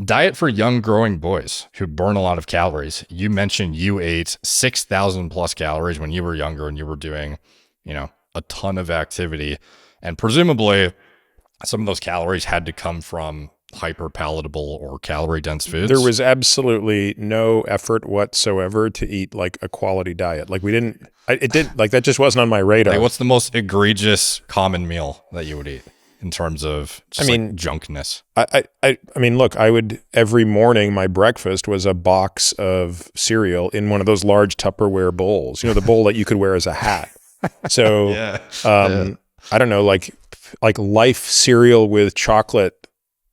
Diet for young growing boys who burn a lot of calories. You mentioned you ate 6,000 plus calories when you were younger and you were doing, a ton of activity. And presumably some of those calories had to come from hyper palatable or calorie dense foods. There was absolutely no effort whatsoever to eat like a quality diet. Like that just wasn't on my radar. Like, what's the most egregious common meal that you would eat in terms of just junkness? I mean, look, every morning my breakfast was a box of cereal in one of those large Tupperware bowls, the bowl that you could wear as a hat. So, I don't know, like Life cereal with chocolate,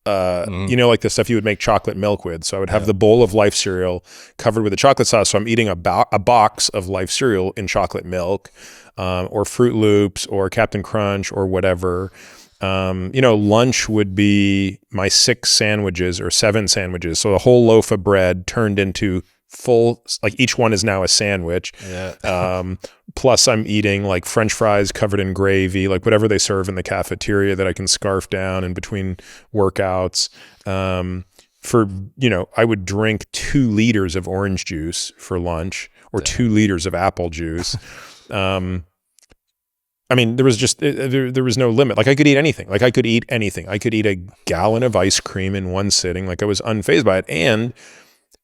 like the stuff you would make chocolate milk with. So I would have the bowl of Life cereal covered with a chocolate sauce. So I'm eating a box of Life cereal in chocolate milk, or Fruit Loops or Captain Crunch or whatever. Lunch would be my 6 sandwiches or 7 sandwiches. So a whole loaf of bread turned into full, like each one is now a sandwich. Yeah. Plus I'm eating like French fries covered in gravy, like whatever they serve in the cafeteria that I can scarf down in between workouts. I would drink 2 liters of orange juice for lunch or 2 liters of apple juice. I mean, there was no limit. Like I could eat anything. I could eat a gallon of ice cream in one sitting. Like I was unfazed by it. And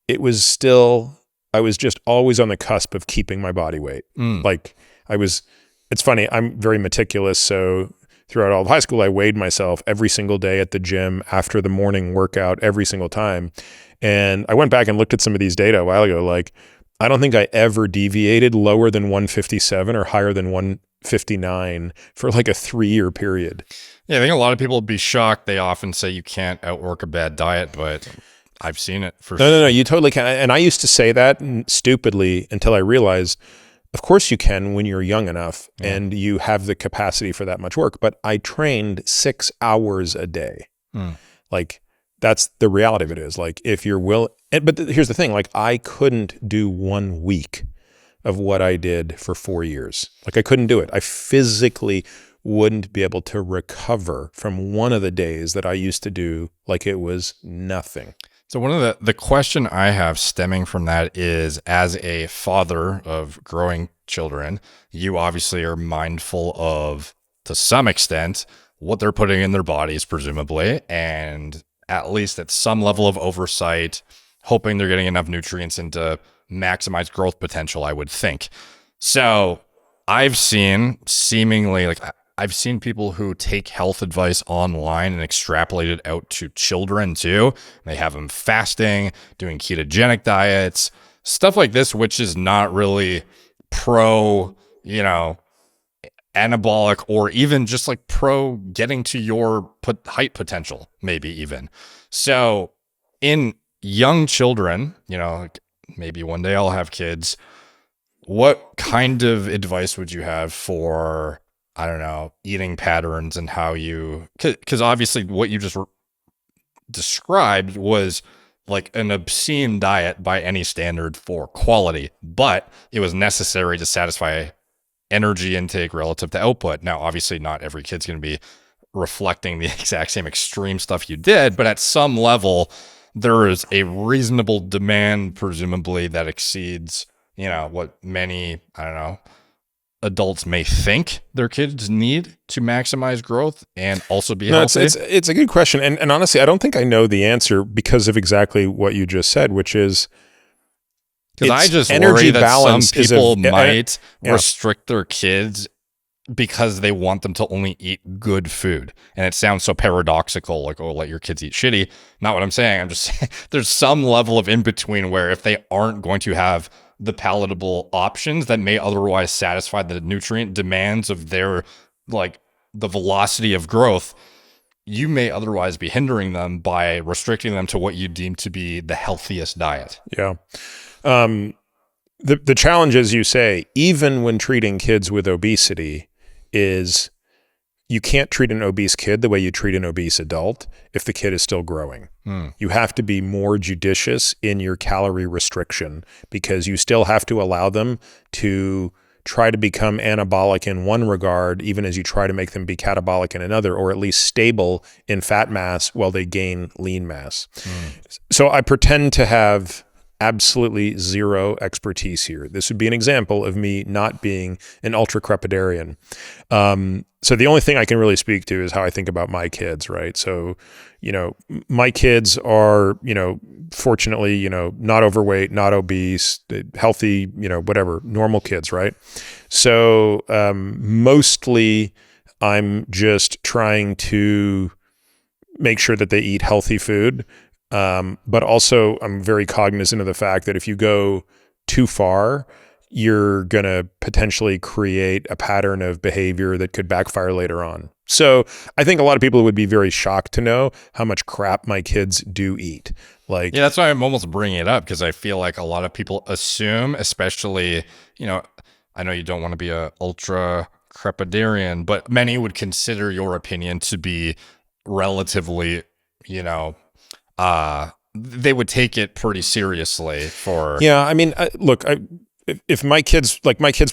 it was still, I was just always on the cusp of keeping my body weight. It's funny, I'm very meticulous. So throughout all of high school, I weighed myself every single day at the gym after the morning workout every single time. And I went back and looked at some of these data a while ago. Like, I don't think I ever deviated lower than 157 or higher than 159 for like a 3-year period. Yeah, I think a lot of people would be shocked. They often say you can't outwork a bad diet, but I've seen it for sure. No, you totally can. And I used to say that stupidly until I realized, of course you can when you're young enough and you have the capacity for that much work. But I trained 6 hours a day. Like, that's the reality of it is. Like, if you're but here's the thing, like I couldn't do 1 week of what I did for 4 years. Like I couldn't do it. I physically wouldn't be able to recover from one of the days that I used to do like it was nothing. So one of the question I have stemming from that is, as a father of growing children, you obviously are mindful of, to some extent, what they're putting in their bodies, presumably, and at least at some level of oversight, hoping they're getting enough nutrients in to maximize growth potential, I would think. So I've seen I've seen people who take health advice online and extrapolate it out to children too. They have them fasting, doing ketogenic diets, stuff like this, which is not really pro, anabolic or even just like pro getting to your height potential, maybe even. So in young children, maybe one day I'll have kids. What kind of advice would you have for, I don't know, eating patterns and how because obviously what you just described was like an obscene diet by any standard for quality, but it was necessary to satisfy energy intake relative to output. Now, obviously not every kid's going to be reflecting the exact same extreme stuff you did, but at some level, there is a reasonable demand, presumably, that exceeds, what many, I don't know, adults may think their kids need to maximize growth and also be healthy? It's a good question. And honestly, I don't think I know the answer because of exactly what you just said, which is, because I just worry that some people might restrict their kids because they want them to only eat good food. And it sounds so paradoxical, like, oh, let your kids eat shitty. Not what I'm saying. I'm just saying there's some level of in between where if they aren't going to have the palatable options that may otherwise satisfy the nutrient demands of their, like, the velocity of growth, you may otherwise be hindering them by restricting them to what you deem to be the healthiest diet. Yeah. The challenge, as you say, even when treating kids with obesity, is you can't treat an obese kid the way you treat an obese adult if the kid is still growing. You have to be more judicious in your calorie restriction because you still have to allow them to try to become anabolic in one regard, even as you try to make them be catabolic in another, or at least stable in fat mass while they gain lean mass. So I pretend to have absolutely zero expertise here. This would be an example of me not being an ultra crepidarian. So the only thing I can really speak to is how I think about my kids, right? So, my kids are, fortunately, not overweight, not obese, healthy, whatever, normal kids, right? So mostly I'm just trying to make sure that they eat healthy food. But also I'm very cognizant of the fact that if you go too far, you're going to potentially create a pattern of behavior that could backfire later on. So I think a lot of people would be very shocked to know how much crap my kids do eat. Yeah, that's why I'm almost bringing it up, because I feel like a lot of people assume, especially, I know you don't want to be a ultra crepidarian, but many would consider your opinion to be relatively, they would take it pretty seriously for. Yeah, I mean, look, if my kids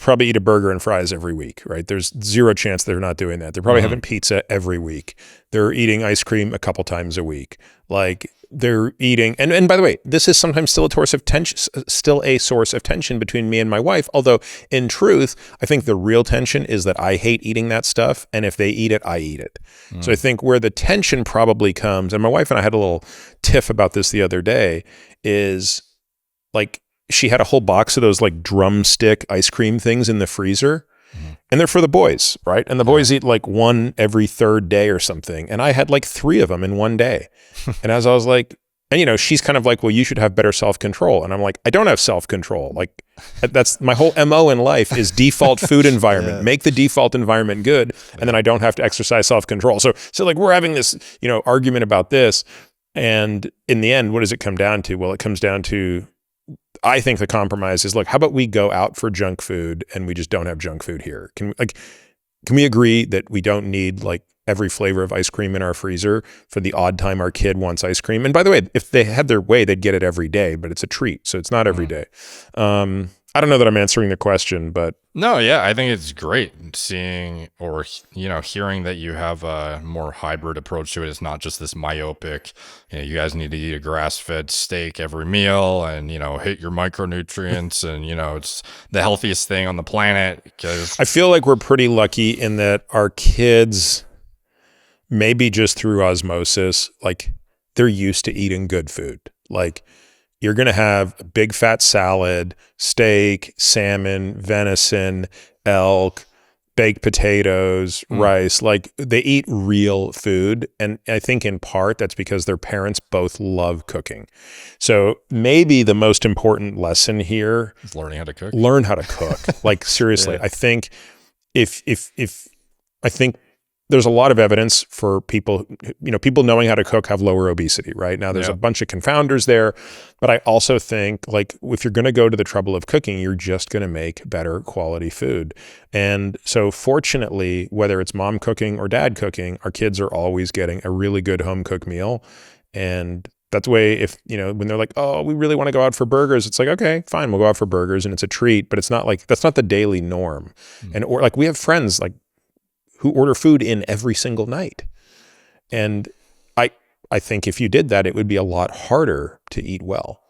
probably eat a burger and fries every week, right? There's zero chance they're not doing that. They're probably having pizza every week. They're eating ice cream a couple times a week. Like they're eating, and by the way, this is sometimes still a source of tension between me and my wife. Although in truth, I think the real tension is that I hate eating that stuff, and if they eat it, I eat it. So I think where the tension probably comes, and my wife and I had a little tiff about this the other day, is like, she had a whole box of those like drumstick ice cream things in the freezer, and they're for the boys, right? And the boys eat like one every third day or something. And I had like 3 of them in one day. And as I was like, and she's kind of like, well, you should have better self-control. And I'm like, I don't have self-control. Like that's my whole MO in life is default food environment, make the default environment good. And then I don't have to exercise self-control. So like we're having this, argument about this. And in the end, what does it come down to? Well, it comes down to, I think the compromise is, look, how about we go out for junk food and we just don't have junk food here? Can we agree that we don't need like every flavor of ice cream in our freezer for the odd time our kid wants ice cream? And by the way, if they had their way, they'd get it every day, but it's a treat. So it's not every day. I don't know that I'm answering the question, but. No, yeah, I think it's great seeing or, hearing that you have a more hybrid approach to it. It's not just this myopic, you guys need to eat a grass-fed steak every meal and, hit your micronutrients and, it's the healthiest thing on the planet. Because I feel like we're pretty lucky in that our kids, maybe just through osmosis, like they're used to eating good food. Like, you're going to have a big fat salad, steak, salmon, venison, elk, baked potatoes, rice. Like they eat real food. And I think in part that's because their parents both love cooking. So maybe the most important lesson here is learning how to cook. Learn how to cook. Like seriously, I think if there's a lot of evidence for people, people knowing how to cook have lower obesity, right? Now there's a bunch of confounders there, but I also think like if you're going to go to the trouble of cooking, you're just going to make better quality food. And so fortunately, whether it's mom cooking or dad cooking, our kids are always getting a really good home cooked meal. And that's the way if, when they're like, oh, we really want to go out for burgers, it's like, okay, fine, we'll go out for burgers and it's a treat, but it's not like, that's not the daily norm. And or like we have friends like who order food in every single night. And I think if you did that, it would be a lot harder to eat well.